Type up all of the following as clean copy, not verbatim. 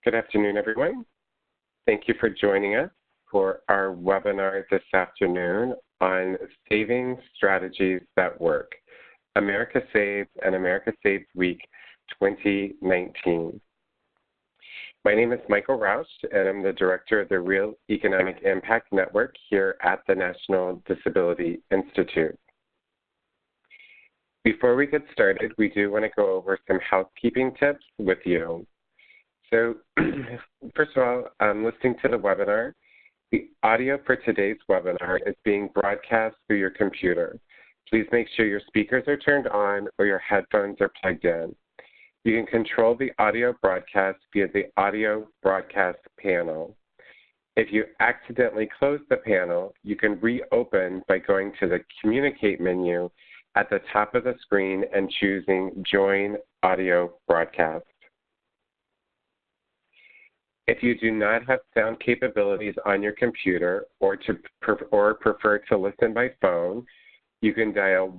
Good afternoon, everyone. Thank you for joining us for our webinar this afternoon on Saving Strategies That Work, America Saves and America Saves Week 2019. My name is Michael Rausch, and I'm the Director of the Real Economic Impact Network here at the National Disability Institute. Before we get started, we do want to go over some housekeeping tips with you. So, first of all, listening to the webinar, the audio for today's webinar is being broadcast through your computer. Please make sure your speakers are turned on or your headphones are plugged in. You can control the audio broadcast via the audio broadcast panel. If you accidentally close the panel, you can reopen by going to the Communicate menu at the top of the screen and choosing Join Audio Broadcast. If you do not have sound capabilities on your computer or prefer to listen by phone, you can dial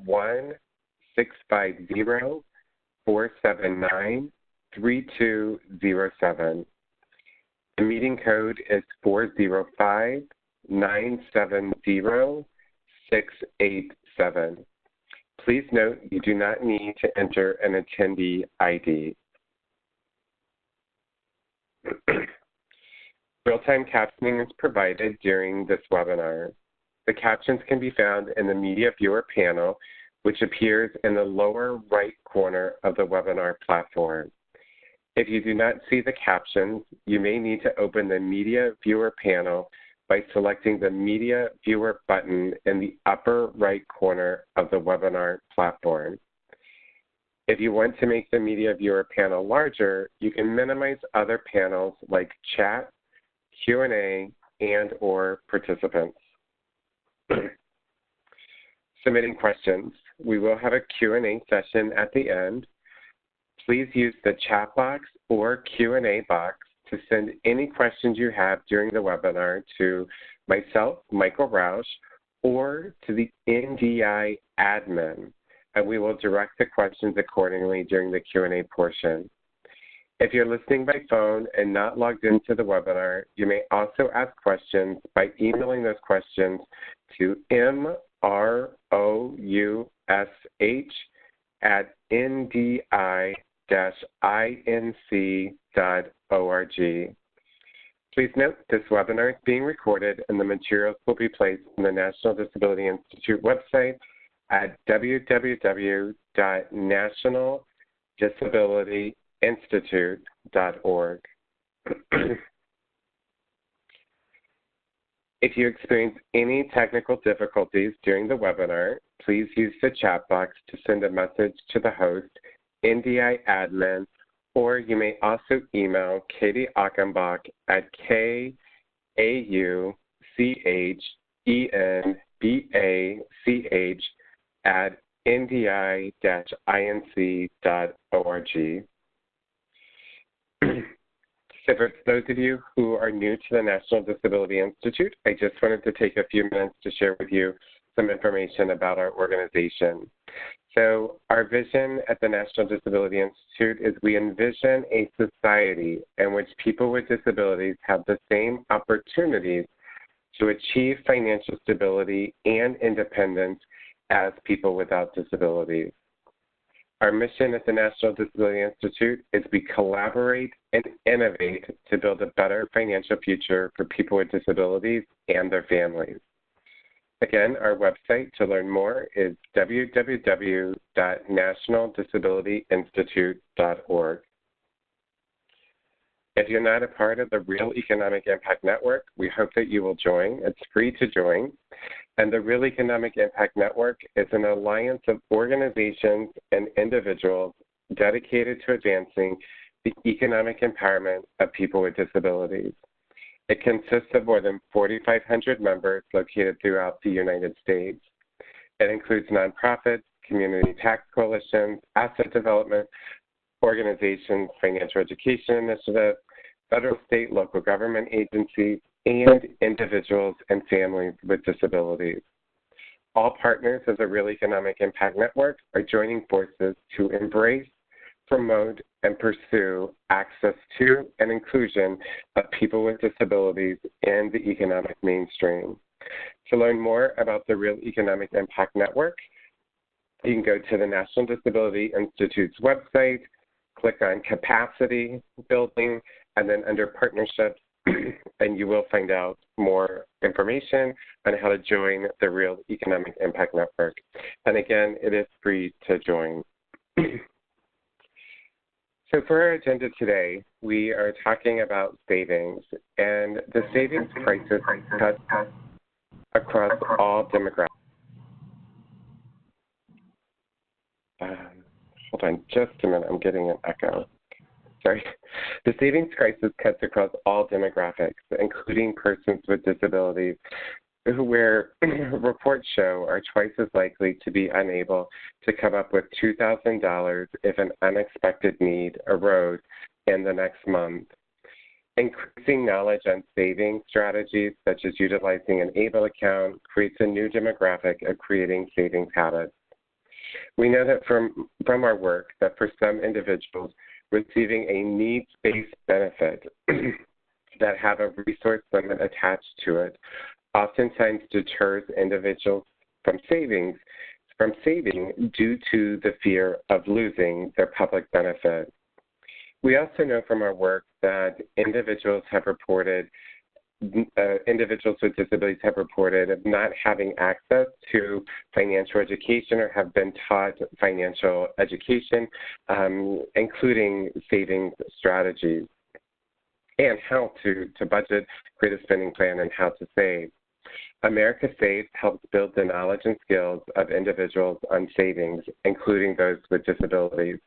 1-650-479-3207. The meeting code is 405-970-687. Please note you do not need to enter an attendee ID. Real-time captioning is provided during this webinar. The captions can be found in the Media Viewer panel, which appears in the lower right corner of the webinar platform. If you do not see the captions, you may need to open the Media Viewer panel by selecting the Media Viewer button in the upper right corner of the webinar platform. If you want to make the Media Viewer panel larger, you can minimize other panels like chat, Q&A, and/or participants. Submitting questions. We will have a Q&A session at the end. Please use the chat box or Q&A box to send any questions you have during the webinar to myself, Michael Rausch, or to the NDI admin, and we will direct the questions accordingly during the Q&A portion. If you're listening by phone and not logged into the webinar, you may also ask questions by emailing those questions to mroux@ndi-inc.org. Please note this webinar is being recorded and the materials will be placed on the National Disability Institute website at www.nationaldisabilityinstitute.org. If you experience any technical difficulties during the webinar, please use the chat box to send a message to the host, NDI admin, or you may also email Katie Achenbach at KAUCHENBACH@ndi-inc.org. So for those of you who are new to the National Disability Institute, I just wanted to take a few minutes to share with you some information about our organization. So our vision at the National Disability Institute is we envision a society in which people with disabilities have the same opportunities to achieve financial stability and independence as people without disabilities. Our mission at the National Disability Institute is we collaborate and innovate to build a better financial future for people with disabilities and their families. Again, our website to learn more is www.nationaldisabilityinstitute.org. If you're not a part of the Real Economic Impact Network, we hope that you will join. It's free to join. And the Real Economic Impact Network is an alliance of organizations and individuals dedicated to advancing the economic empowerment of people with disabilities. It consists of more than 4,500 members located throughout the United States. It includes nonprofits, community tax coalitions, asset development organizations, financial education initiatives, federal, state, local government agencies, and individuals and families with disabilities. All partners of the Real Economic Impact Network are joining forces to embrace, promote, and pursue access to and inclusion of people with disabilities in the economic mainstream. To learn more about the Real Economic Impact Network, you can go to the National Disability Institute's website, click on Capacity Building, and then under Partnerships, and you will find out more information on how to join the Real Economic Impact Network. And again, it is free to join. So for our agenda today, we are talking about savings, and the savings crisis cuts across all demographics. Hold on just a minute, I'm getting an echo. Sorry. The savings crisis cuts across all demographics, including persons with disabilities, where reports show are twice as likely to be unable to come up with $2,000 if an unexpected need arose in the next month. Increasing knowledge on saving strategies, such as utilizing an ABLE account, creates a new demographic of creating savings habits. We know that from our work that for some individuals, receiving a needs-based benefit that have a resource limit attached to it oftentimes deters individuals from saving due to the fear of losing their public benefit. We also know from our work that individuals with disabilities have reported of not having access to financial education or have been taught financial education, including savings strategies and how to budget, create a spending plan, and how to save. America Saves helps build the knowledge and skills of individuals on savings, including those with disabilities.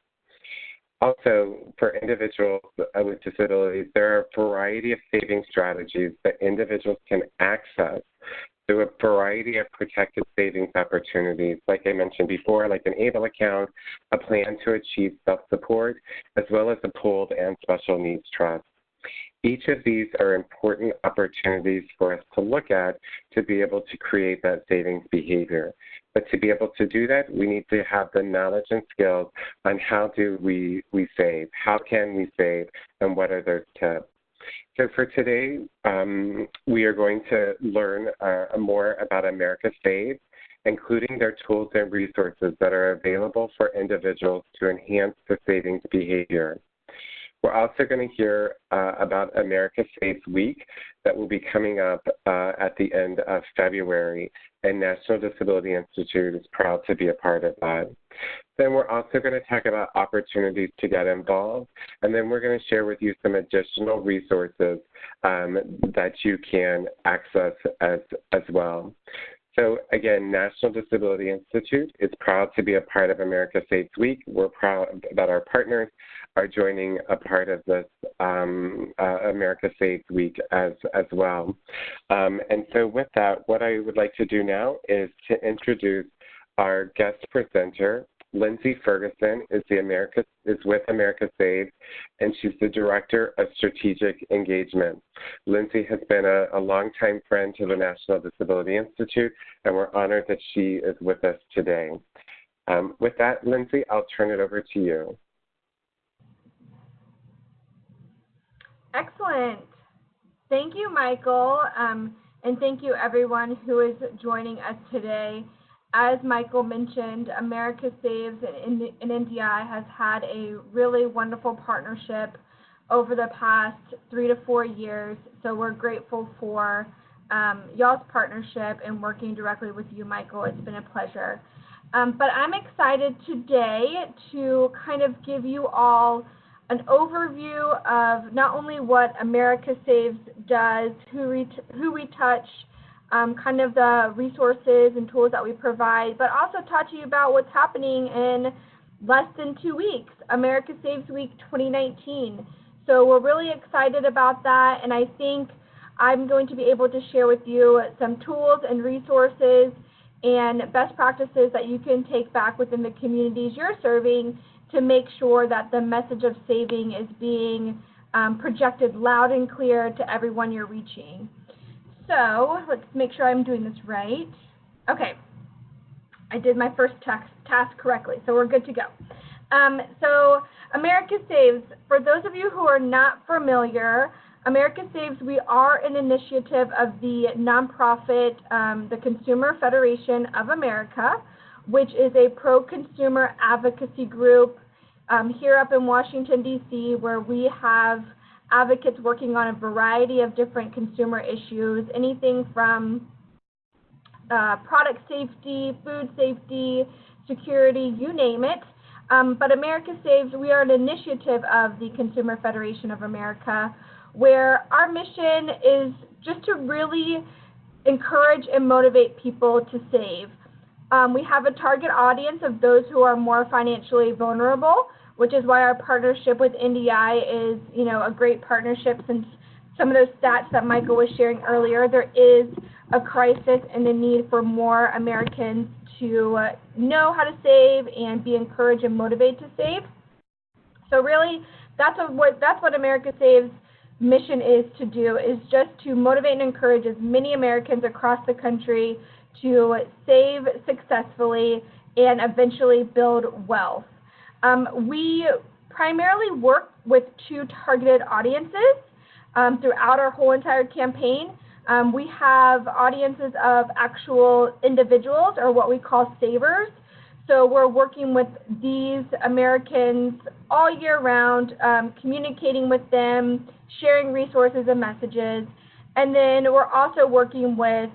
Also, for individuals with disabilities, there are a variety of saving strategies that individuals can access through a variety of protected savings opportunities, like I mentioned before, like an ABLE account, a plan to achieve self-support, as well as a pooled and special needs trust. Each of these are important opportunities for us to look at to be able to create that savings behavior. But to be able to do that, we need to have the knowledge and skills on how do we save, how can we save, and what are those tips. So for today, we are going to learn more about America Saves, including their tools and resources that are available for individuals to enhance the savings behavior. We're also going to hear about America Saves Week that will be coming up at the end of February, and National Disability Institute is proud to be a part of that. Then we're also going to talk about opportunities to get involved, and then we're going to share with you some additional resources that you can access as well. So again, National Disability Institute is proud to be a part of America Saves Week. We're proud that our partners are joining a part of this America Saves Week as well. And so with that, what I would like to do now is to introduce our guest presenter. Lindsay Ferguson is with America Saves, and she's the Director of Strategic Engagement. Lindsay has been a longtime friend to the National Disability Institute, and we're honored that she is with us today. With that, Lindsay, I'll turn it over to you. Excellent. Thank you, Michael, and thank you everyone who is joining us today. As Michael mentioned, America Saves and NDI has had a really wonderful partnership over the past 3 to 4 years, so we're grateful for y'all's partnership and working directly with you, Michael. It's been a pleasure. But I'm excited today to kind of give you all an overview of not only what America Saves does, who we touch, kind of the resources and tools that we provide, but also talk to you about what's happening in less than 2 weeks, America Saves Week 2019. So we're really excited about that, and I think I'm going to be able to share with you some tools and resources and best practices that you can take back within the communities you're serving to make sure that the message of saving is being projected loud and clear to everyone you're reaching. So let's make sure I'm doing this right. Okay, I did my first task correctly, so we're good to go. So America Saves, for those of you who are not familiar, America Saves, we are an initiative of the nonprofit, the Consumer Federation of America, which is a pro-consumer advocacy group here up in Washington, D.C., where we have advocates working on a variety of different consumer issues, anything from product safety, food safety, security, you name it. But America Saves, we are an initiative of the Consumer Federation of America, where our mission is just to really encourage and motivate people to save. We have a target audience of those who are more financially vulnerable, which is why our partnership with NDI is, a great partnership, since some of those stats that Michael was sharing earlier, there is a crisis and a need for more Americans to know how to save and be encouraged and motivated to save. So really, that's what America Saves mission is to do, is just to motivate and encourage as many Americans across the country to save successfully and eventually build wealth. We primarily work with two targeted audiences throughout our whole entire campaign. We have audiences of actual individuals, or what we call savers. So we're working with these Americans all year round, communicating with them, sharing resources and messages. And then we're also working with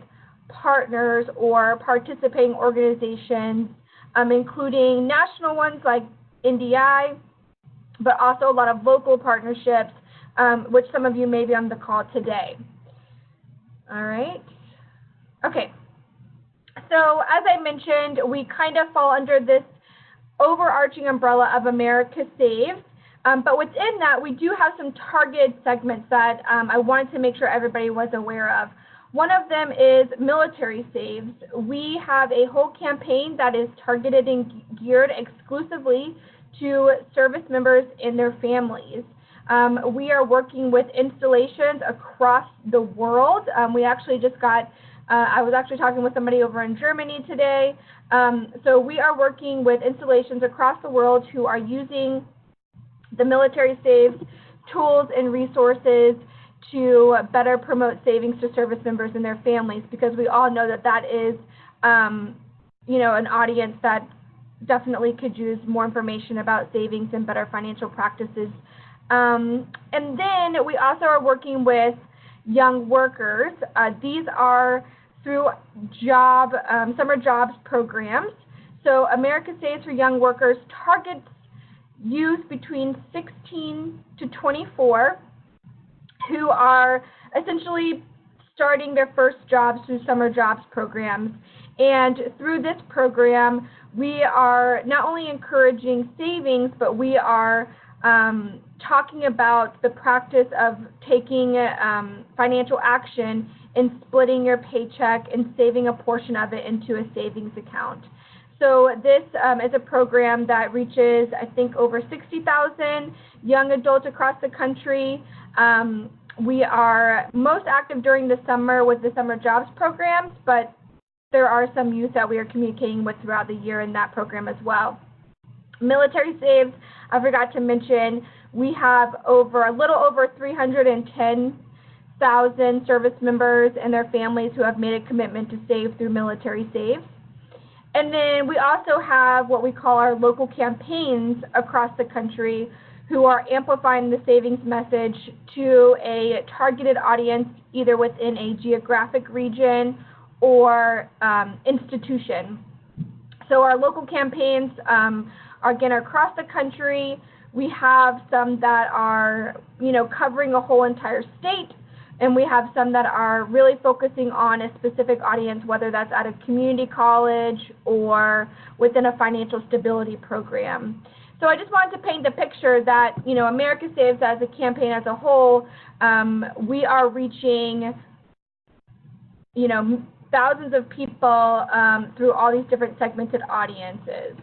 partners or participating organizations, including national ones like NDI, but also a lot of local partnerships, which some of you may be on the call today. All right. Okay. So as I mentioned, we kind of fall under this overarching umbrella of America Saves, but within that, we do have some targeted segments that I wanted to make sure everybody was aware of. One of them is Military Saves. We have a whole campaign that is targeted and geared exclusively to service members and their families. We are working with installations across the world. We actually just got, I was actually talking with somebody over in Germany today. So we are working with installations across the world who are using the Military Saves tools and resources to better promote savings to service members and their families, because we all know that that is, an audience that definitely could use more information about savings and better financial practices. And then we also are working with young workers. These are through summer jobs programs. So America Saves for Young Workers targets youth between 16 to 24 who are essentially starting their first jobs through summer jobs programs. And through this program, we are not only encouraging savings, but we are talking about the practice of taking financial action and splitting your paycheck and saving a portion of it into a savings account. So this is a program that reaches, I think, over 60,000 young adults across the country. We are most active during the summer with the summer jobs programs, but there are some youth that we are communicating with throughout the year in that program as well. Military Saves, I forgot to mention, we have a little over 310,000 service members and their families who have made a commitment to save through Military Saves. And then we also have what we call our local campaigns across the country who are amplifying the savings message to a targeted audience, either within a geographic region or institution. So our local campaigns are, again, across the country. We have some that are, covering a whole entire state, and we have some that are really focusing on a specific audience, whether that's at a community college or within a financial stability program. So I just wanted to paint the picture that, America Saves as a campaign as a whole, we are reaching, thousands of people through all these different segmented audiences.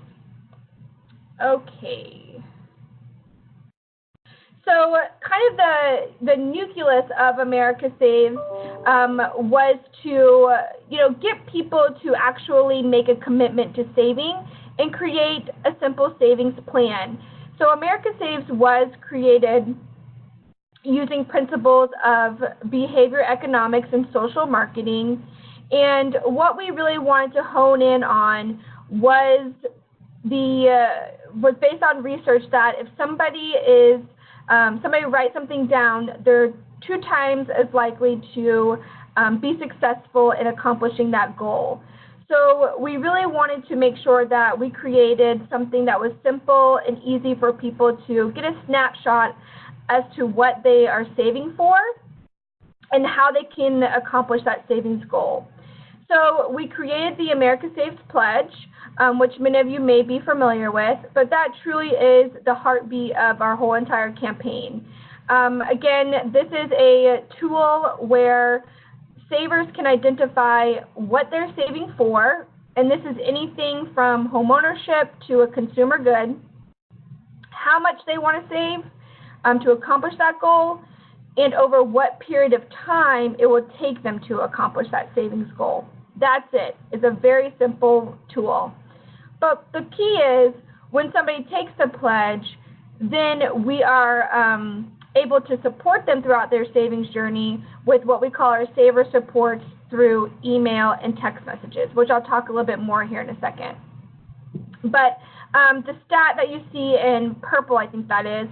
Okay. So kind of the nucleus of America Saves was to, get people to actually make a commitment to saving and create a simple savings plan. So America Saves was created using principles of behavior economics and social marketing. And what we really wanted to hone in on was was based on research that if somebody writes something down, they're 2 times as likely to be successful in accomplishing that goal. So we really wanted to make sure that we created something that was simple and easy for people to get a snapshot as to what they are saving for and how they can accomplish that savings goal. So we created the America Saves Pledge, which many of you may be familiar with, but that truly is the heartbeat of our whole entire campaign. Again, this is a tool where savers can identify what they're saving for, and this is anything from homeownership to a consumer good, how much they want to save to accomplish that goal, and over what period of time it will take them to accomplish that savings goal. That's it. It's a very simple tool. But the key is when somebody takes the pledge, then we are able to support them throughout their savings journey with what we call our saver supports through email and text messages, which I'll talk a little bit more here in a second. But the stat that you see in purple, I think that is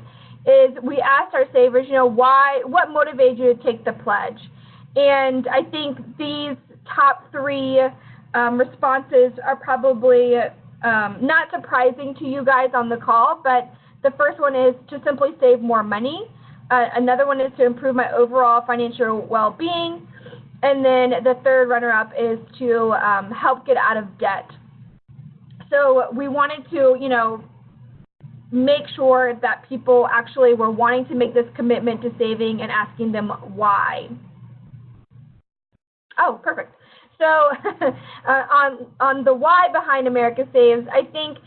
we asked our savers, what motivated you to take the pledge? And I think these top 3 responses are probably not surprising to you guys on the call, but the first one is to simply save more money. Another one is to improve my overall financial well-being. And then the third runner-up is to help get out of debt. So we wanted to, make sure that people actually were wanting to make this commitment to saving and asking them why. Oh, perfect. So on the why behind America Saves, I think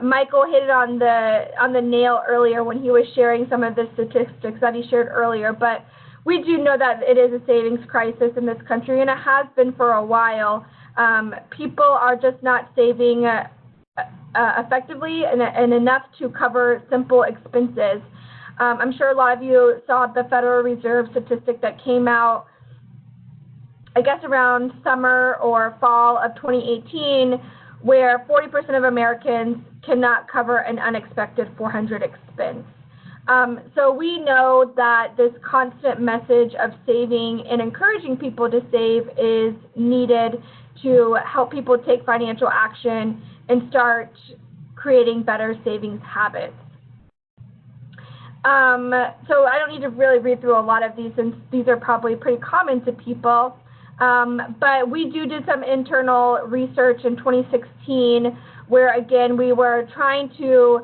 Michael hit it on the nail earlier when he was sharing some of the statistics that he shared earlier. But we do know that it is a savings crisis in this country, and it has been for a while. People are just not saving effectively and enough to cover simple expenses. I'm sure a lot of you saw the Federal Reserve statistic that came out, I guess around summer or fall of 2018, where 40% of Americans cannot cover an unexpected $400 expense. So we know that this constant message of saving and encouraging people to save is needed to help people take financial action and start creating better savings habits. So I don't need to really read through a lot of these since these are probably pretty common to people. But we did some internal research in 2016 where, again, we were trying to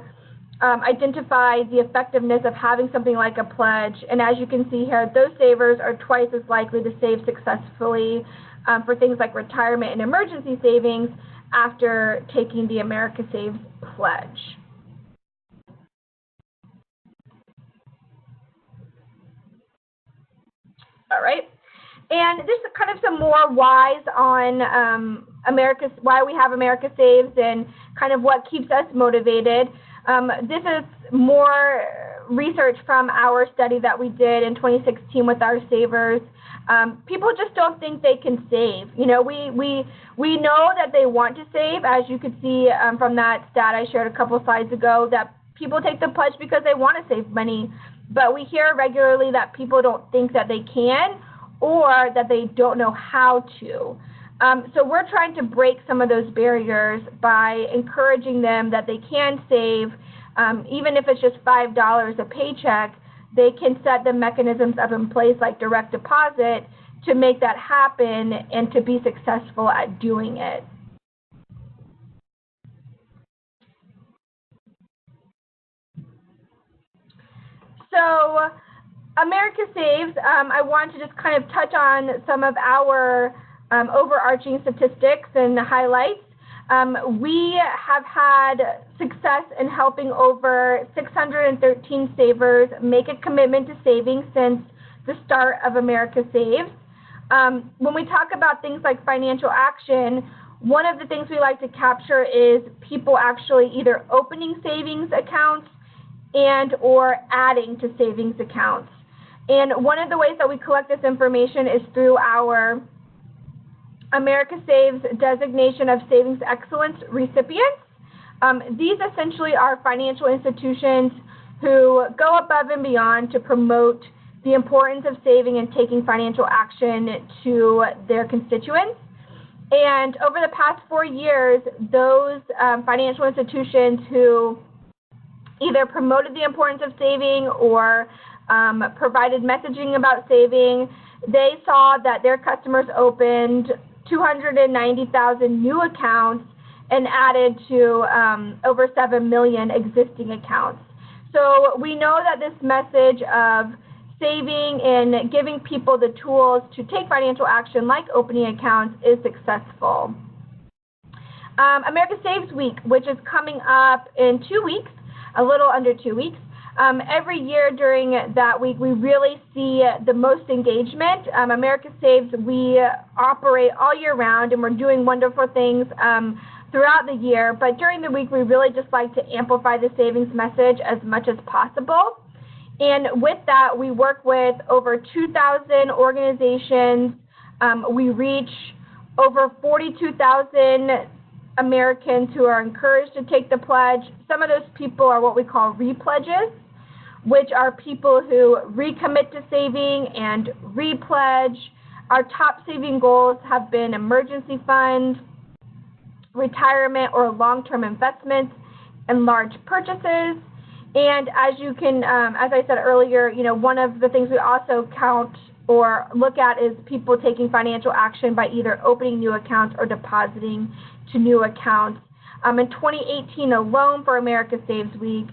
identify the effectiveness of having something like a pledge. And as you can see here, those savers are twice as likely to save successfully for things like retirement and emergency savings after taking the America Saves pledge. All right. And there's kind of some more whys on why we have America Saves and kind of what keeps us motivated. This is more research from our study that we did in 2016 with our savers. People just don't think they can save. We know that they want to save, as you could see from that stat I shared a couple slides ago, that people take the pledge because they want to save money. But we hear regularly that people don't think that they can, or that they don't know how to. So we're trying to break some of those barriers by encouraging them that they can save, even if it's just $5 a paycheck. They can set the mechanisms up in place like direct deposit to make that happen and to be successful at doing it. So America Saves, I want to just kind of touch on some of our overarching statistics and highlights. We have had success in helping over 613 savers make a commitment to saving since the start of America Saves. When we talk about things like financial action, One of the things we like to capture is people actually either opening savings accounts and or adding to savings accounts. And one of the ways that we collect this information is through our America Saves designation of Savings Excellence recipients. These essentially are financial institutions who go above and beyond to promote the importance of saving and taking financial action to their constituents. And over the past 4 years, those financial institutions who either promoted the importance of saving or provided messaging about saving, they saw that their customers opened 290,000 new accounts and added to over 7 million existing accounts. So we know that this message of saving and giving people the tools to take financial action like opening accounts is successful. America Saves Week, which is coming up in 2 weeks, a little under 2 weeks. Every year during that week, we really see the most engagement. America Saves, we operate all year round, and we're doing wonderful things throughout the year. But during the week, we really just like to amplify the savings message as much as possible. And with that, we work with over 2,000 organizations. We reach over 42,000 Americans who are encouraged to take the pledge. Some of those people are what we call repledges, which are people who recommit to saving and repledge. Our top saving goals have been emergency funds, retirement or long-term investments, and large purchases. And as you can, as I said earlier, one of the things we also count or look at is people taking financial action by either opening new accounts or depositing to new accounts. In 2018 alone for America Saves Week,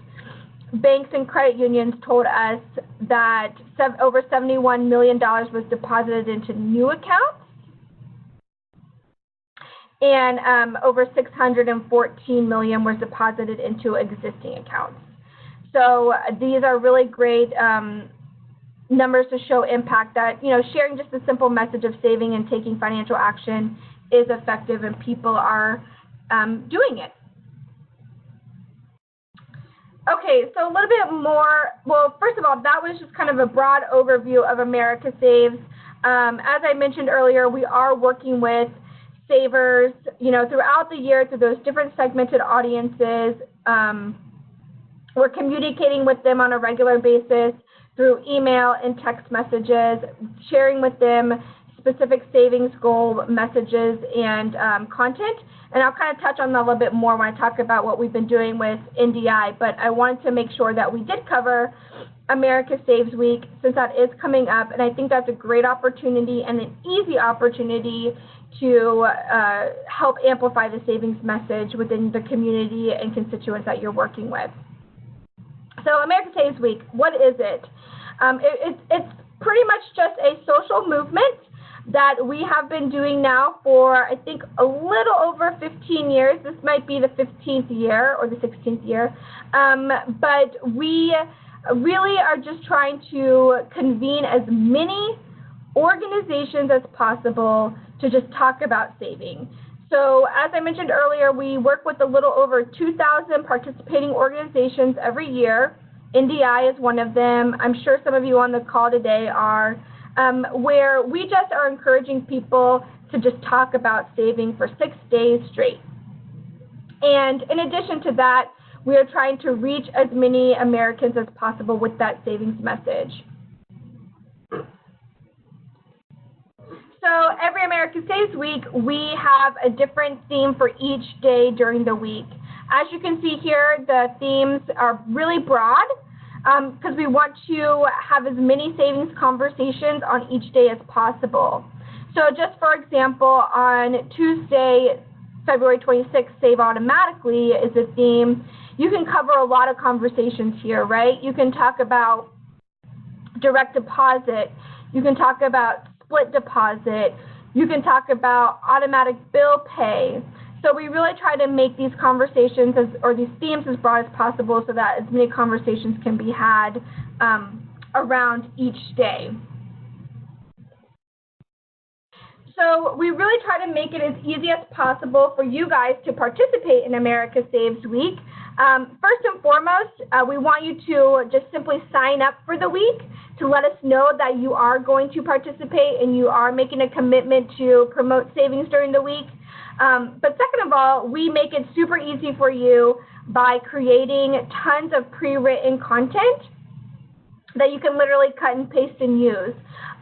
banks and credit unions told us that over $71 million was deposited into new accounts, and over $614 million was deposited into existing accounts. So these are really great numbers to show impact that, sharing just a simple message of saving and taking financial action is effective and people are doing it. Okay, so a little bit more, well, first of all, that was just kind of a broad overview of America Saves. As I mentioned earlier, we are working with savers, throughout the year through those different segmented audiences. We're communicating with them on a regular basis through email and text messages, sharing with them specific savings goal messages and content. And I'll kind of touch on that a little bit more when I talk about what we've been doing with NDI, but I wanted to make sure that we did cover America Saves Week since that is coming up, and I think that's a great opportunity and an easy opportunity to help amplify the savings message within the community and constituents that you're working with. So America Saves Week, what is it? It's pretty much just a social movement that we have been doing now for, I think, a little over 15 years. This might be the 15th year or the 16th year. But we really are just trying to convene as many organizations as possible to just talk about saving. So as I mentioned earlier, we work with a little over 2,000 participating organizations every year. NDI is one of them. I'm sure some of you on the call today are, where we just are encouraging people to just talk about saving for 6 days straight. And in addition to that, we are trying to reach as many Americans as possible with that savings message. So every America Saves Week, we have a different theme for each day during the week. As you can see here, the themes are really broad because we want to have as many savings conversations on each day as possible. So just for example, on Tuesday, February 26th, Save Automatically is a theme. You can cover a lot of conversations here, right? You can talk about direct deposit. You can talk about split deposit. You can talk about automatic bill pay. So we really try to make these conversations or these themes as broad as possible so that as many conversations can be had around each day. So we really try to make it as easy as possible for you guys to participate in America Saves Week. First and foremost, we want you to just simply sign up for the week to let us know that you are going to participate and you are making a commitment to promote savings during the week. But second of all, we make it super easy for you by creating tons of pre-written content that you can literally cut and paste and use.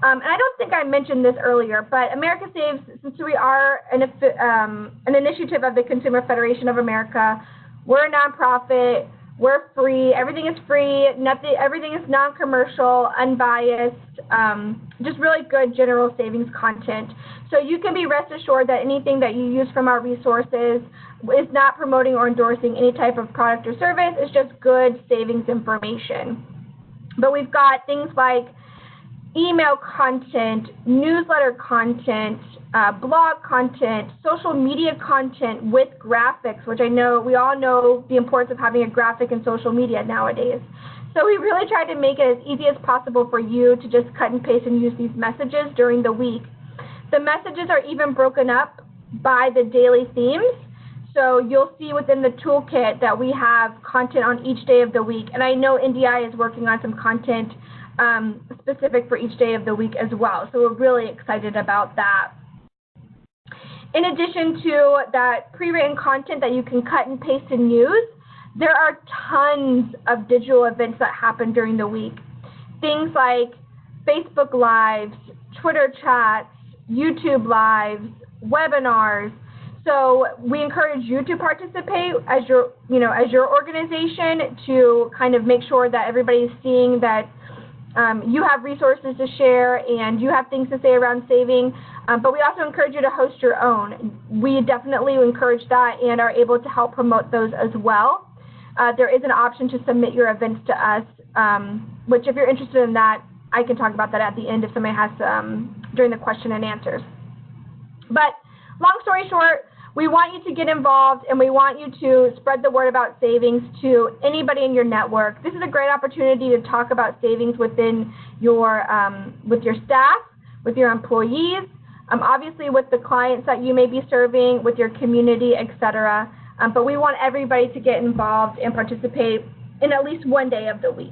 And I don't think I mentioned this earlier, but America Saves, since we are an initiative of the Consumer Federation of America, we're a nonprofit, we're free, everything is free, everything is non-commercial, unbiased, just really good general savings content. So you can be rest assured that anything that you use from our resources is not promoting or endorsing any type of product or service, it's just good savings information. But we've got things like email content, newsletter content, blog content, social media content with graphics, which I know we all know the importance of having a graphic in social media nowadays. So we really tried to make it as easy as possible for you to just cut and paste and use these messages during the week. The messages are even broken up by the daily themes. So you'll see within the toolkit that we have content on each day of the week. And I know NDI is working on some content specific for each day of the week as well. So we're really excited about that. In addition to that pre-written content that you can cut and paste and use, there are tons of digital events that happen during the week. Things like Facebook Lives, Twitter chats, YouTube Lives, webinars. So we encourage you to participate as your organization to kind of make sure that everybody's seeing that you have resources to share and you have things to say around saving. But we also encourage you to host your own. We definitely encourage that and are able to help promote those as well. There is an option to submit your events to us, which if you're interested in that, I can talk about that at the end if somebody has during the question and answers. But long story short, we want you to get involved and we want you to spread the word about savings to anybody in your network. This is a great opportunity to talk about savings within your, with your staff, with your employees, obviously with the clients that you may be serving, with your community, etc. But we want everybody to get involved and participate in at least one day of the week.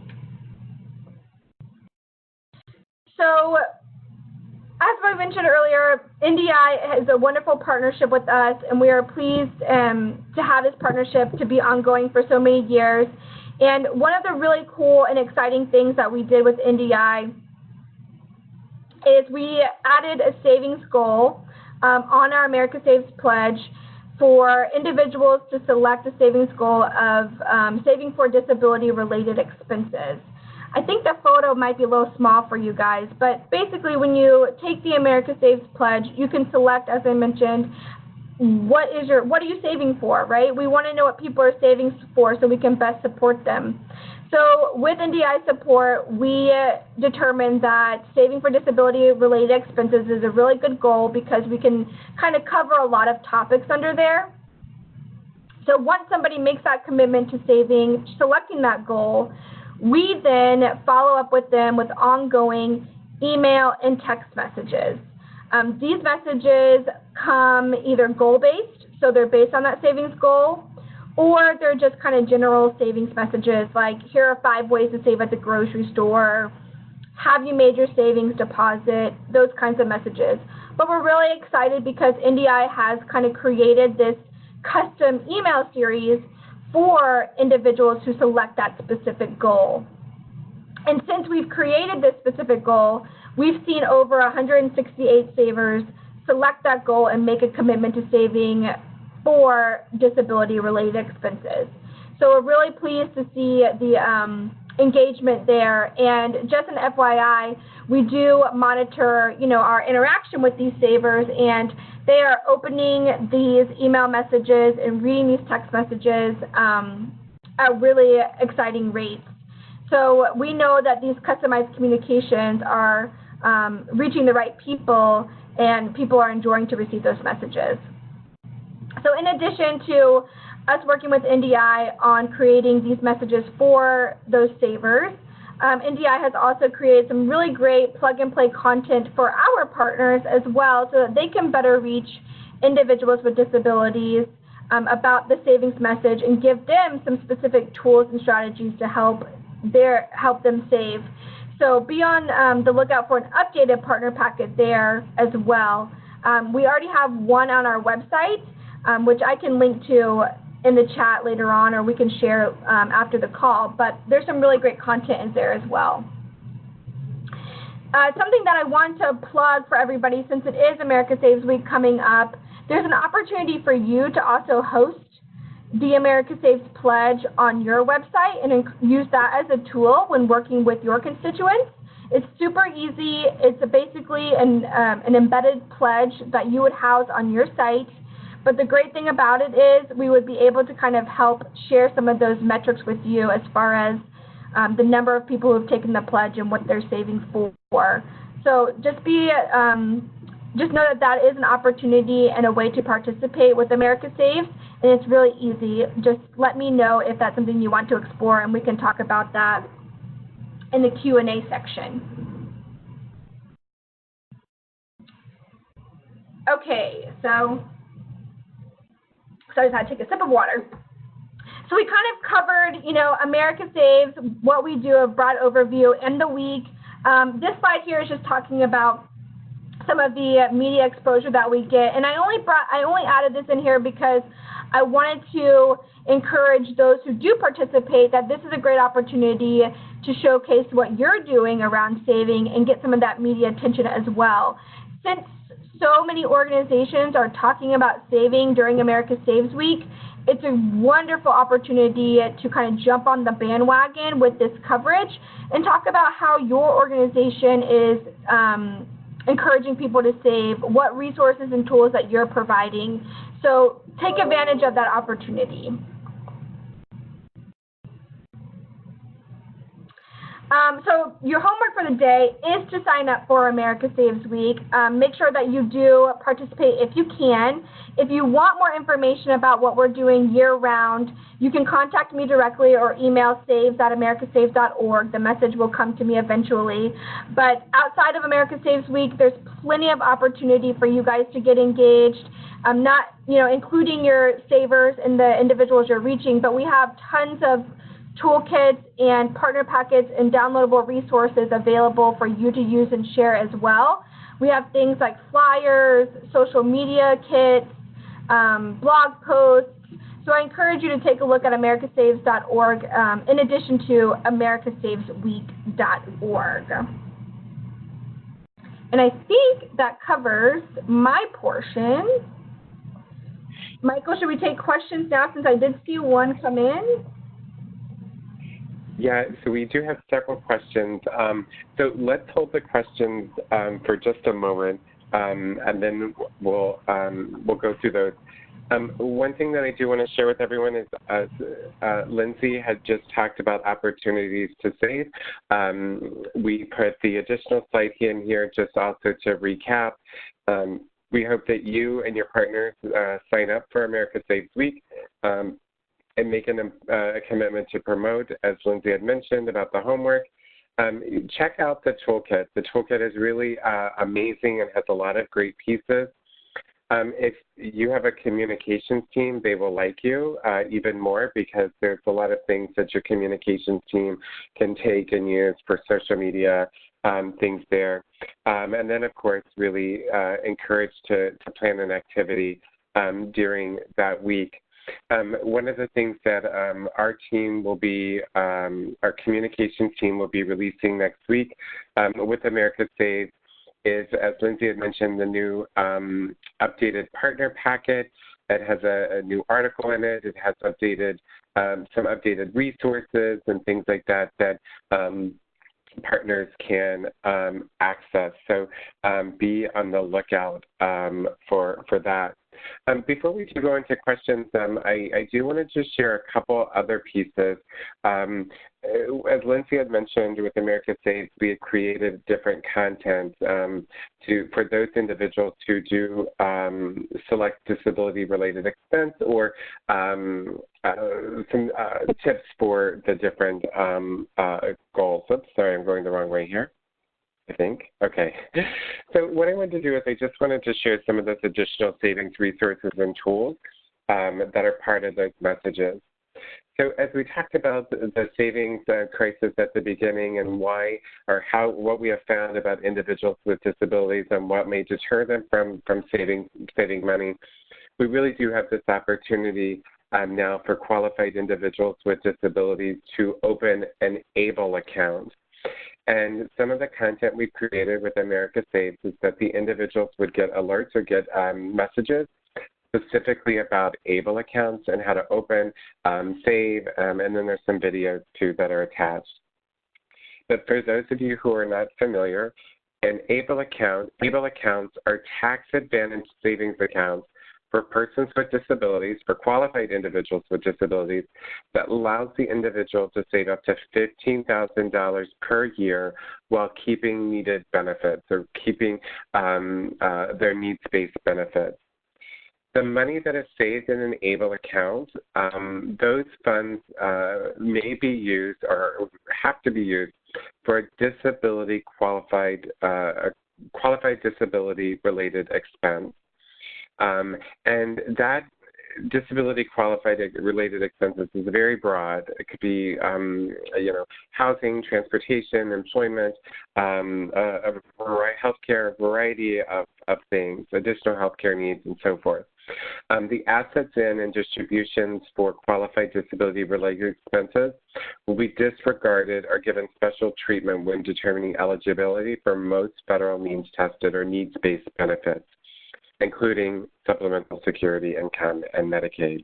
So, as I mentioned earlier, NDI has a wonderful partnership with us, and we are pleased to have this partnership to be ongoing for so many years. And one of the really cool and exciting things that we did with NDI is we added a savings goal on our America Saves pledge for individuals to select a savings goal of saving for disability-related expenses. I think the photo might be a little small for you guys, but basically when you take the America Saves pledge, you can select, as I mentioned, what are you saving for, right? We want to know what people are saving for so we can best support them. So with NDI support, we determined that saving for disability-related expenses is a really good goal because we can kind of cover a lot of topics under there. So once somebody makes that commitment to saving, selecting that goal, we then follow up with them with ongoing email and text messages. These messages come either goal-based, so they're based on that savings goal, or they're just kind of general savings messages like, here are 5 ways to save at the grocery store, have you made your savings deposit, those kinds of messages. But we're really excited because NDI has kind of created this custom email series for individuals who select that specific goal. And since we've created this specific goal, we've seen over 168 savers select that goal and make a commitment to saving for disability-related expenses. So we're really pleased to see the engagement there. And just an FYI, we do monitor, our interaction with these savers, and they are opening these email messages and reading these text messages at really exciting rates. So we know that these customized communications are reaching the right people, and people are enjoying to receive those messages. So in addition to us working with NDI on creating these messages for those savers, NDI has also created some really great plug-and-play content for our partners as well so that they can better reach individuals with disabilities about the savings message and give them some specific tools and strategies to help them save. So be on the lookout for an updated partner packet there as well. We already have one on our website, which I can link to in the chat later on, or we can share after the call, but there's some really great content in there as well. Something that I want to plug for everybody, since it is America Saves Week coming up, there's an opportunity for you to also host the America Saves Pledge on your website and use that as a tool when working with your constituents. It's super easy. It's basically an embedded pledge that you would house on your site. But the great thing about it is we would be able to kind of help share some of those metrics with you as far as the number of people who have taken the pledge and what they're saving for. So just know that that is an opportunity and a way to participate with America Saves, and it's really easy. Just let me know if that's something you want to explore, and we can talk about that in the Q&A section. Okay, so I just had to take a sip of water. So we kind of covered, America Saves, what we do, a broad overview, and the week. This slide here is just talking about some of the media exposure that we get, and I only added this in here because I wanted to encourage those who do participate that this is a great opportunity to showcase what you're doing around saving and get some of that media attention as well. Since so many organizations are talking about saving during America Saves Week, it's a wonderful opportunity to kind of jump on the bandwagon with this coverage and talk about how your organization is encouraging people to save, what resources and tools that you're providing. So take advantage of that opportunity. So your homework for the day is to sign up for America Saves Week. Make sure that you do participate if you can. If you want more information about what we're doing year-round, you can contact me directly or email saves@americasaves.org. The message will come to me eventually. But outside of America Saves Week, there's plenty of opportunity for you guys to get engaged. Not, including your savers and the individuals you're reaching, but we have tons of toolkits and partner packets and downloadable resources available for you to use and share as well. We have things like flyers, social media kits, blog posts. So I encourage you to take a look at americasaves.org in addition to americasavesweek.org. And I think that covers my portion. Michael, should we take questions now since I did see one come in? Yeah, so we do have several questions. So let's hold the questions for just a moment, and then we'll go through those. One thing that I do want to share with everyone is, Lindsay had just talked about opportunities to save. We put the additional slide in here just also to recap. We hope that you and your partners sign up for America Saves Week. And make a commitment to promote, as Lindsay had mentioned, about the homework. Check out the toolkit. The toolkit is really amazing and has a lot of great pieces. If you have a communications team, they will like you even more because there's a lot of things that your communications team can take and use for social media, things there. And then, of course, really encourage to plan an activity during that week. One of the things that our team will be, our communications team will be releasing next week with America Saves is, as Lindsay had mentioned, the new updated partner packet. It has a new article in it. It has updated some updated resources and things like that partners can access. So be on the lookout for that. Before we do go into questions, I do want to just share a couple other pieces. As Lindsay had mentioned, with America Saves, we had created different content for those individuals who do select disability-related expense, or some tips for the different goals. Oops, sorry, I'm going the wrong way here, I think. Okay. So what I wanted to do is I just wanted to share some of those additional savings resources and tools that are part of those messages. So as we talked about the savings crisis at the beginning and what we have found about individuals with disabilities and what may deter them from saving money, we really do have this opportunity now for qualified individuals with disabilities to open an ABLE account. And some of the content we created with America Saves is that the individuals would get alerts or get messages specifically about ABLE accounts and how to open, save, and then there's some videos too that are attached. But for those of you who are not familiar, an ABLE accounts are tax-advantaged savings accounts for persons with disabilities, for qualified individuals with disabilities, that allows the individual to save up to $15,000 per year while keeping needed benefits or keeping their needs-based benefits. The money that is saved in an ABLE account, those funds may be used or have to be used for a qualified disability-related expense. And that disability qualified related expenses is very broad. It could be, housing, transportation, employment, healthcare, a variety of things, additional healthcare needs, and so forth. The assets in and distributions for qualified disability-related expenses will be disregarded or given special treatment when determining eligibility for most federal means-tested or needs-based benefits, including supplemental security income and Medicaid.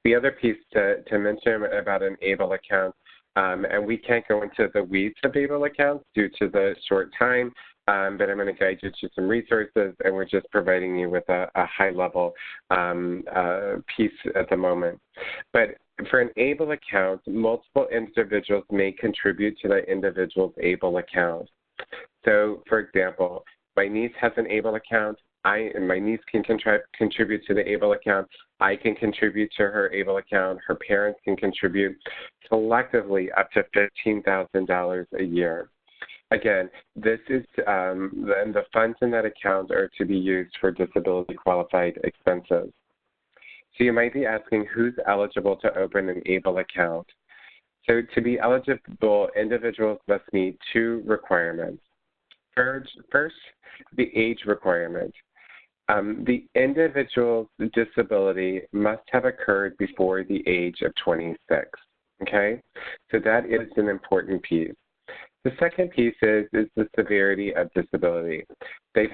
The other piece to mention about an ABLE account, and we can't go into the weeds of ABLE accounts due to the short time, but I'm going to guide you to some resources, and we're just providing you with a high-level piece at the moment. But for an ABLE account, multiple individuals may contribute to that individual's ABLE account. So, for example, my niece has an ABLE account. My niece can contribute to the ABLE account. I can contribute to her ABLE account. Her parents can contribute collectively up to $15,000 a year. Again, this is the funds in that account are to be used for disability qualified expenses. So you might be asking, who's eligible to open an ABLE account? So to be eligible, individuals must meet two requirements. First, the age requirement. The individual's disability must have occurred before the age of 26, okay? So that is an important piece. The second piece is the severity of disability. They've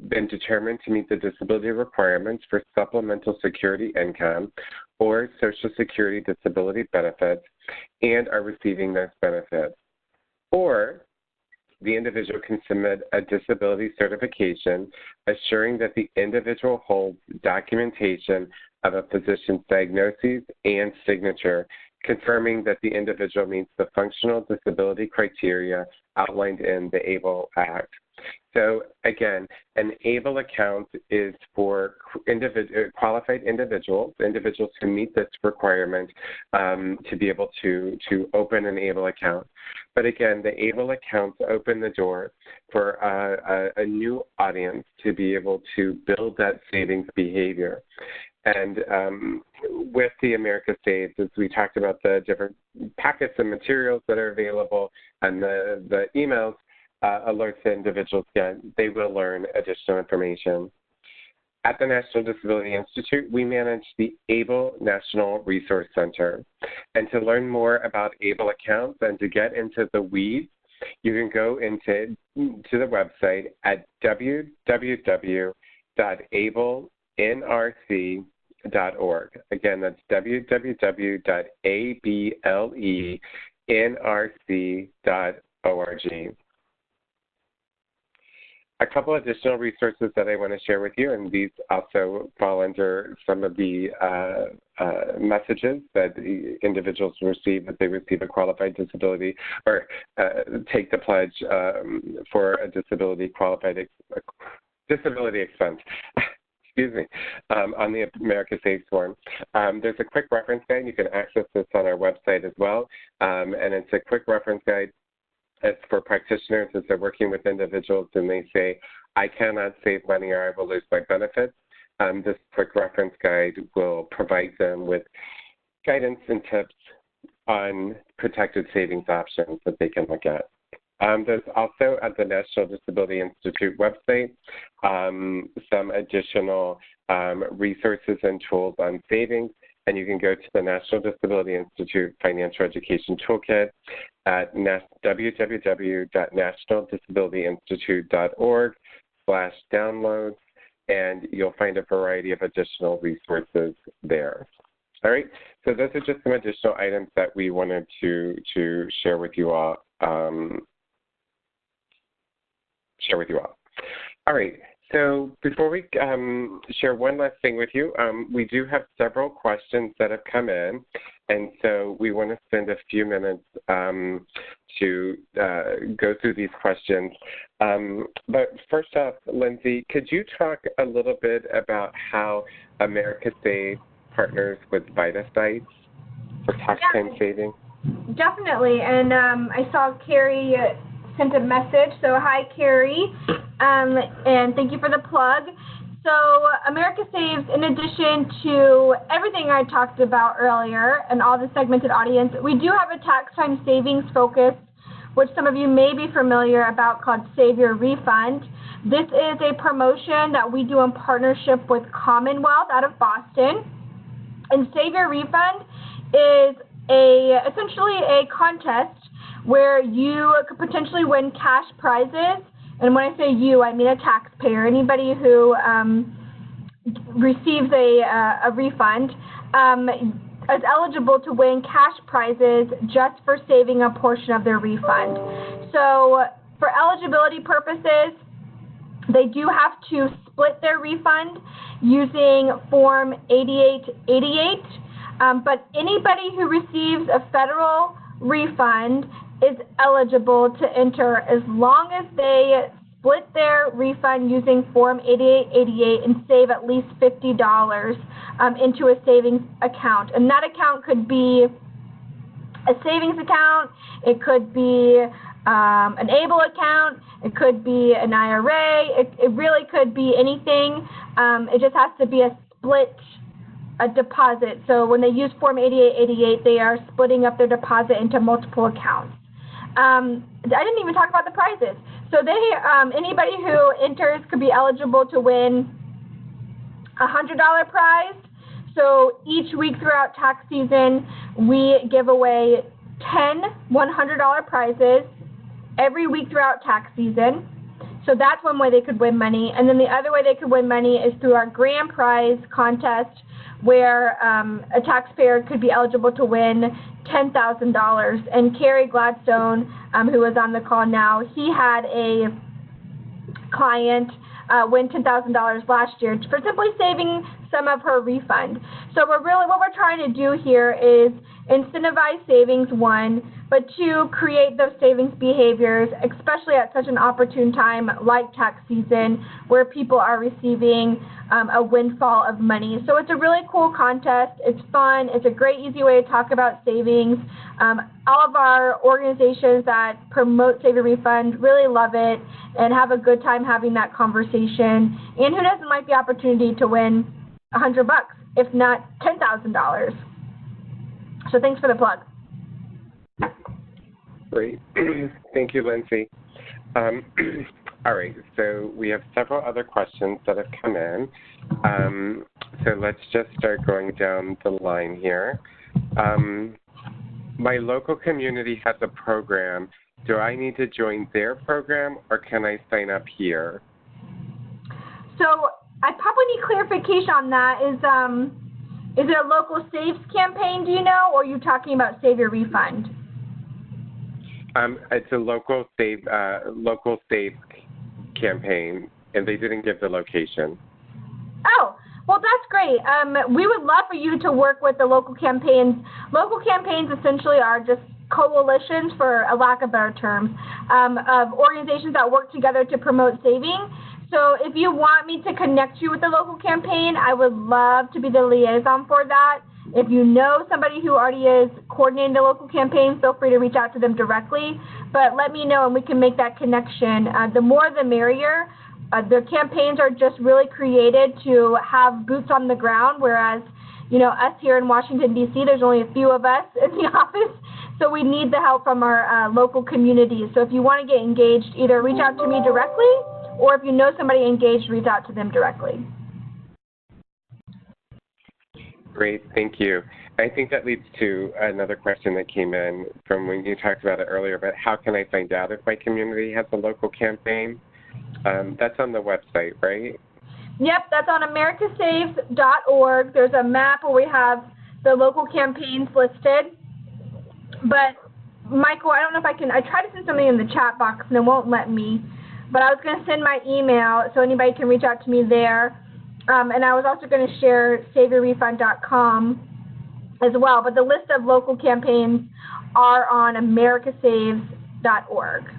been determined to meet the disability requirements for supplemental security income or Social Security disability benefits and are receiving those benefits. Or the individual can submit a disability certification assuring that the individual holds documentation of a physician's diagnosis and signature confirming that the individual meets the functional disability criteria outlined in the ABLE Act. So again, an ABLE account is for qualified individuals who meet this requirement to be able to open an ABLE account. But again, the ABLE accounts open the door for a new audience to be able to build that savings behavior. And with the America Saves, as we talked about the different packets and materials that are available and the emails, alerts that individuals get, they will learn additional information. At the National Disability Institute, we manage the ABLE National Resource Center. And to learn more about ABLE accounts and to get into the weeds, you can go to the website at www.ablenrc.org. Again, that's www.ablenrc.org. A couple additional resources that I want to share with you, and these also fall under some of the messages that the individuals receive if they receive a qualified disability or take the pledge for a disability disability expense. Excuse me, on the America Saves form. There's a quick reference guide. You can access this on our website as well, and it's a quick reference guide. It's for practitioners as they're working with individuals and they say, I cannot save money or I will lose my benefits. This quick reference guide will provide them with guidance and tips on protected savings options that they can look at. There's also at the National Disability Institute website some additional resources and tools on savings. And you can go to the National Disability Institute Financial Education Toolkit at www.nationaldisabilityinstitute.org/downloads, and you'll find a variety of additional resources there. All right, so those are just some additional items that we wanted to share with you all. All right. So before we share one last thing with you, we do have several questions that have come in, and so we want to spend a few minutes to go through these questions. But first off, Lindsay, could you talk a little bit about how America Saves partners with VITA sites for tax time saving? Definitely, and I saw Carrie sent a message. So hi, Carrie, and thank you for the plug. So America Saves, in addition to everything I talked about earlier and all the segmented audience, we do have a tax time savings focus, which some of you may be familiar about, called Save Your Refund. This is a promotion that we do in partnership with Commonwealth out of Boston. And Save Your Refund is essentially a contest where you could potentially win cash prizes. And when I say you, I mean a taxpayer. Anybody who receives a refund is eligible to win cash prizes just for saving a portion of their refund. So for eligibility purposes, they do have to split their refund using Form 8888. But anybody who receives a federal refund is eligible to enter as long as they split their refund using Form 8888 and save at least $50 into a savings account. And that account could be a savings account, it could be an ABLE account, it could be an IRA, it really could be anything. It just has to be a deposit. So when they use Form 8888, they are splitting up their deposit into multiple accounts. I didn't even talk about the prizes. So anybody who enters could be eligible to win a $100 prize. So each week throughout tax season, we give away 10 $100 prizes every week throughout tax season. So that's one way they could win money. And then the other way they could win money is through our grand prize contest, where a taxpayer could be eligible to win $10,000. And Carrie Gladstone, who is on the call now, he had a client win $10,000 last year for simply saving some of her refund. So what we're trying to do here is incentivize savings, one, but two, create those savings behaviors, especially at such an opportune time like tax season where people are receiving a windfall of money. So it's a really cool contest. It's fun. It's a great, easy way to talk about savings. All of our organizations that promote Save Your Refund really love it and have a good time having that conversation. And who doesn't like the opportunity to win $100, if not $10,000? So thanks for the plug. Great. Thank you, Lindsay. All right, so we have several other questions that have come in. So let's just start going down the line here. My local community has a program. Do I need to join their program, or can I sign up here? So I probably need clarification on that. Is it a local saves campaign, do you know, or are you talking about Save Your Refund? It's a local save campaign, and they didn't give the location. Oh, well, that's great. We would love for you to work with the local campaigns. Local campaigns essentially are just coalitions, for a lack of better terms, of organizations that work together to promote saving. So if you want me to connect you with the local campaign, I would love to be the liaison for that. If you know somebody who already is coordinating the local campaign, feel free to reach out to them directly. But let me know and we can make that connection. The more the merrier. Their campaigns are just really created to have boots on the ground, whereas, you know, us here in Washington, D.C., there's only a few of us in the office, so we need the help from our local communities. So if you want to get engaged, either reach out to me directly, or if you know somebody engaged, reach out to them directly. Great, thank you. I think that leads to another question that came in from when you talked about it earlier, but how can I find out if my community has a local campaign? That's on the website, right? Yep, that's on americasaves.org. There's a map where we have the local campaigns listed. But, Michael, I don't know if I tried to send something in the chat box and it won't let me. But I was going to send my email so anybody can reach out to me there. And I was also going to share saveyourrefund.com as well. But the list of local campaigns are on americasaves.org.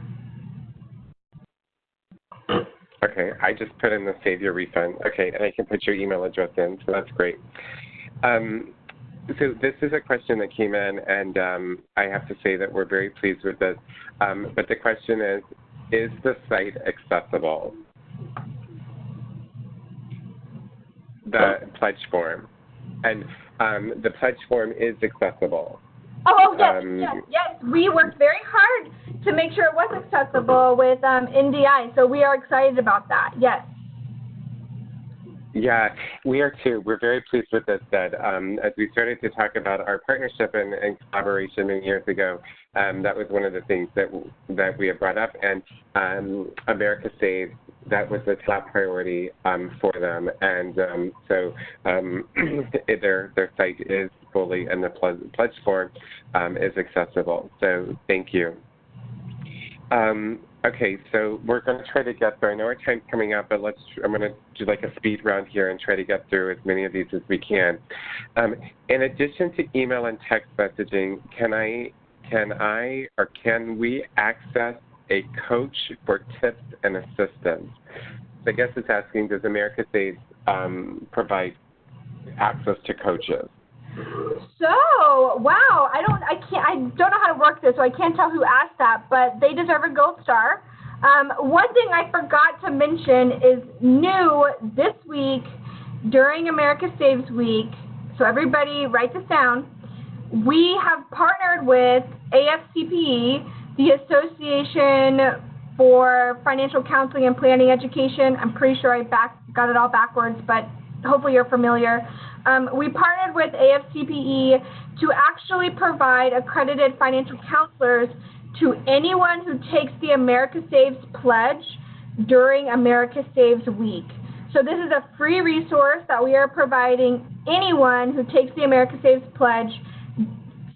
Okay, I just put in the Save Your Refund. Okay, and I can put your email address in, so that's great. So this is a question that came in, and I have to say that we're very pleased with this. But the question is the site accessible? The pledge form. And the pledge form is accessible. Oh, yes. We worked very hard to make sure it was accessible with NDI, so we are excited about that, yes. Yeah, we are too. We're very pleased with this, that as we started to talk about our partnership and collaboration many years ago, that was one of the things that we had brought up, and America Saves, that was the top priority for them, and so their site is fully, and the pledge form is accessible, so thank you. Okay, so we're going to try to get through. I know our time's coming up, but I'm going to do like a speed round here and try to get through as many of these as we can. In addition to email and text messaging, can we access a coach for tips and assistance? I guess it's asking, does America Saves provide access to coaches? So, wow, I don't know how to work this, so I can't tell who asked that, but they deserve a gold star. One thing I forgot to mention is new this week during America Saves Week, so everybody write this down, we have partnered with AFCPE, the Association for Financial Counseling and Planning Education. I'm pretty sure I got it all backwards, but hopefully you're familiar. We partnered with AFCPE to actually provide accredited financial counselors to anyone who takes the America Saves Pledge during America Saves Week. So this is a free resource that we are providing anyone who takes the America Saves Pledge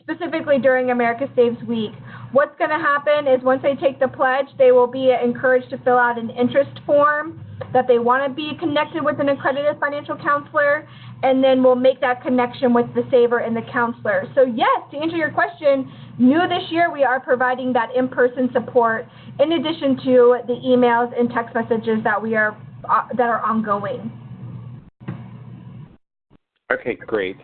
specifically during America Saves Week. What's going to happen is once they take the pledge, they will be encouraged to fill out an interest form that they want to be connected with an accredited financial counselor, and then we'll make that connection with the saver and the counselor. So yes, to answer your question, new this year we are providing that in-person support in addition to the emails and text messages that are ongoing. Okay, great.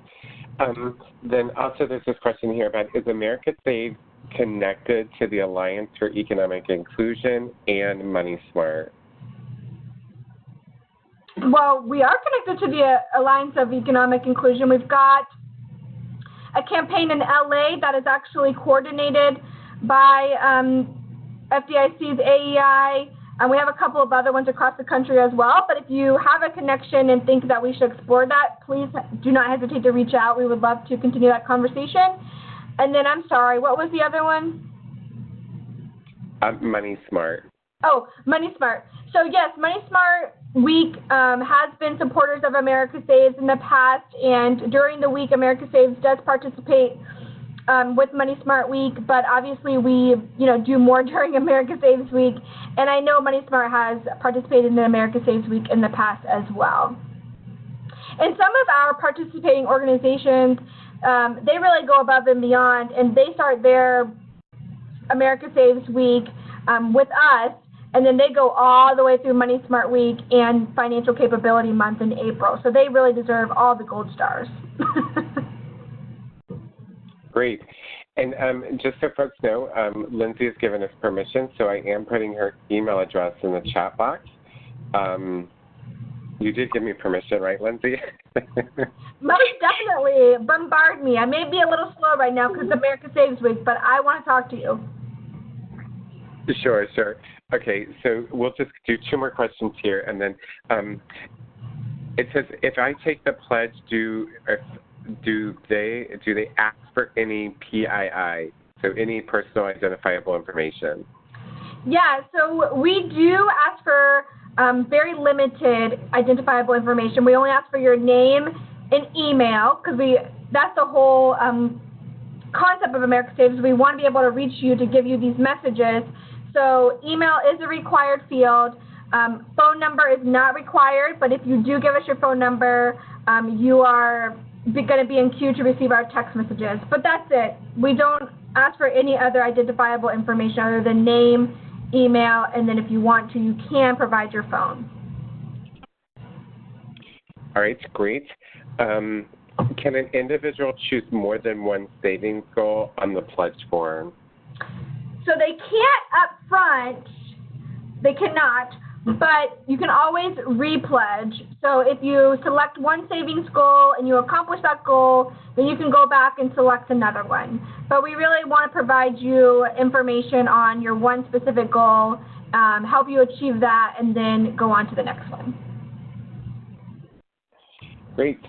Then also there's this question here about, is America Saves connected to the Alliance for Economic Inclusion and Money Smart? Well, we are connected to the Alliance of Economic Inclusion. We've got a campaign in LA that is actually coordinated by FDIC's AEI, and we have a couple of other ones across the country as well. But if you have a connection and think that we should explore that, please do not hesitate to reach out. We would love to continue that conversation. And then, I'm sorry, what was the other one? Money Smart. Oh, Money Smart. So yes, Money Smart Week has been supporters of America Saves in the past, and during the week, America Saves does participate with Money Smart Week, but obviously we, do more during America Saves Week. And I know Money Smart has participated in America Saves Week in the past as well. And some of our participating organizations, they really go above and beyond, and they start their America Saves Week with us, and then they go all the way through Money Smart Week and Financial Capability Month in April. So they really deserve all the gold stars. Great. And just so folks know, Lindsay has given us permission, so I am putting her email address in the chat box. You did give me permission, right, Lindsay? Most definitely. Bombard me. I may be a little slow right now because it's America Saves Week, but I want to talk to you. Sure. Okay, so we'll just do 2 more questions here, and then it says, if I take the pledge, do they ask for any PII, so any personal identifiable information? Yeah, so we do ask for very limited identifiable information. We only ask for your name and email because that's the whole concept of America Saves. We want to be able to reach you to give you these messages. So email is a required field. Phone number is not required, but if you do give us your phone number, you are going to be in queue to receive our text messages. But that's it. We don't ask for any other identifiable information other than name, email, and then if you want to, you can provide your phone. All right, great. Can an individual choose more than one savings goal on the pledge form? So they can't up front, they cannot, but you can always repledge. So if you select one savings goal and you accomplish that goal, then you can go back and select another one. But we really want to provide you information on your one specific goal, help you achieve that, and then go on to the next one. Great.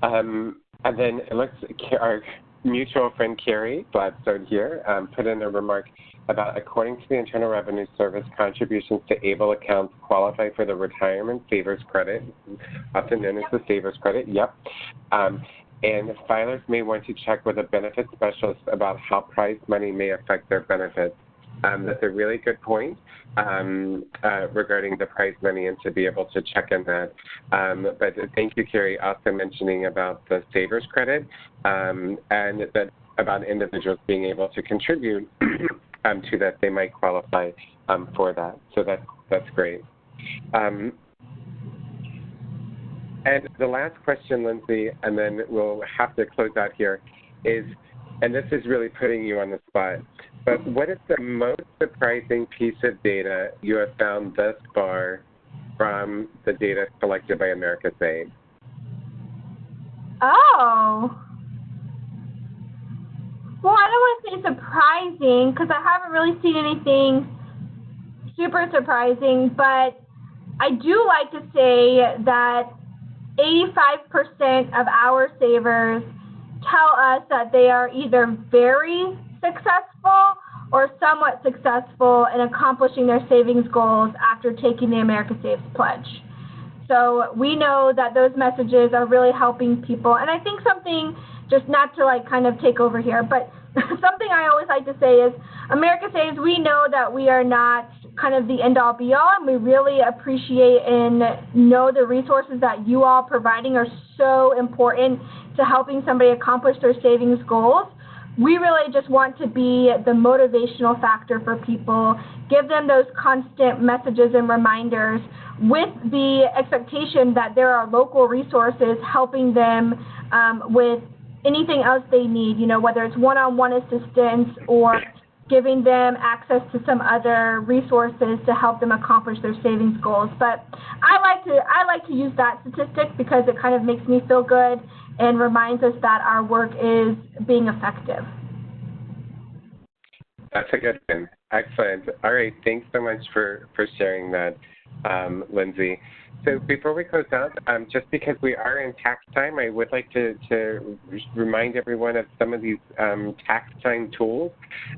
And then it looks our mutual friend Carrie Gladstone here put in a remark about, according to the Internal Revenue Service, contributions to ABLE accounts qualify for the Retirement Savers Credit, often known as the Savers Credit. Yep. And filers may want to check with a benefit specialist about how prize money may affect their benefits. That's a really good point regarding the prize money, and to be able to check in that. But thank you, Carrie, also mentioning about the Savers Credit and that about individuals being able to contribute to that, they might qualify for that. So that's great. And the last question, Lindsay, and then we'll have to close out here, is, and this is really putting you on the spot, but what is the most surprising piece of data you have found thus far from the data collected by America Saves? Oh. Well, I don't want to say surprising because I haven't really seen anything super surprising, but I do like to say that 85% of our savers tell us that they are either very successful or somewhat successful in accomplishing their savings goals after taking the America Saves Pledge. So we know that those messages are really helping people. And I think something, just not to like kind of take over here, but something I always like to say is, America Saves, we know that we are not kind of the end-all be-all, and we really appreciate and know the resources that you all providing are so important to helping somebody accomplish their savings goals. We really just want to be the motivational factor for people, give them those constant messages and reminders with the expectation that there are local resources helping them with anything else they need, you know, whether it's one-on-one assistance or giving them access to some other resources to help them accomplish their savings goals. But I like to use that statistic because it kind of makes me feel good and reminds us that our work is being effective. That's a good one. Excellent. All right. Thanks so much for sharing that, Lindsay. So before we close out, just because we are in tax time, I would like to remind everyone of some of these tax time tools,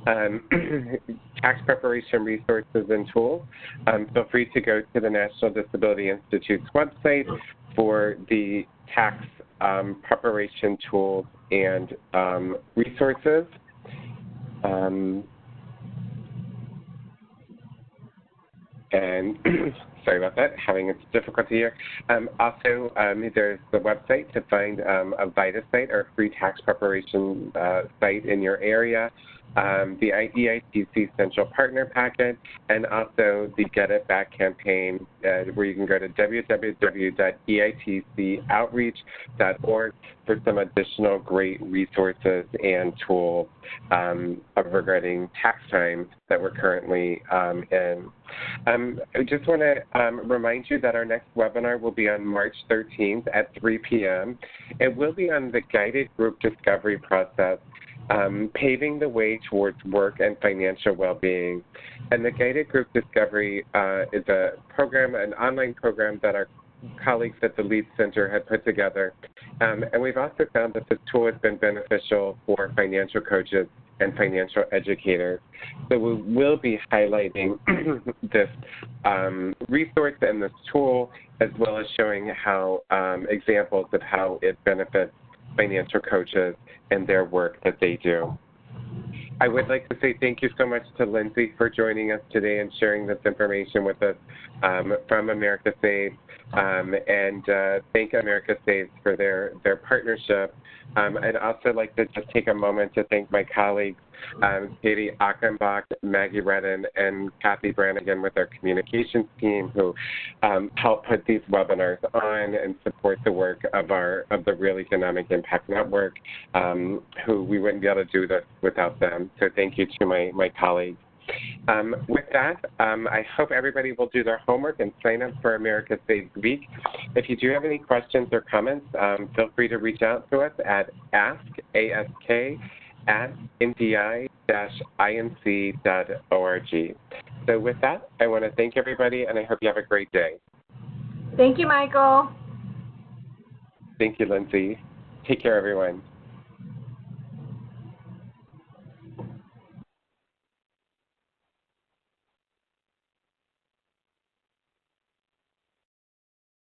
tax preparation resources and tools. Feel free to go to the National Disability Institute's website for the tax preparation tools and resources. And sorry about that, having a difficulty here. Also, there's the website to find a VITA site or a free tax preparation site in your area, the EITC Central Partner Packet, and also the Get It Back campaign, where you can go to www.eitcoutreach.org for some additional great resources and tools regarding tax time that we're currently in. I just want to remind you that our next webinar will be on March 13th at 3 p.m. It will be on the guided group discovery process, paving the way towards work and financial well-being. And the guided group discovery is a program, an online program that our colleagues at the LEAD Center had put together. And we've also found that this tool has been beneficial for financial coaches and financial educators. So we will be highlighting this resource and this tool, as well as showing how examples of how it benefits financial coaches and their work that they do. I would like to say thank you so much to Lindsay for joining us today and sharing this information with us from America Saves, and thank America Saves for their partnership. I'd also like to just take a moment to thank my colleagues, Katie Achenbach, Maggie Redden, and Kathy Brannigan with our communications team, who help put these webinars on and support the work of the Real Economic Impact Network, who we wouldn't be able to do this without them. So thank you to my colleagues. With that, I hope everybody will do their homework and sign up for America Saves Week. If you do have any questions or comments, feel free to reach out to us at ask@ndi-inc.org. So with that, I want to thank everybody, and I hope you have a great day. Thank you, Michael. Thank you, Lindsay. Take care, everyone.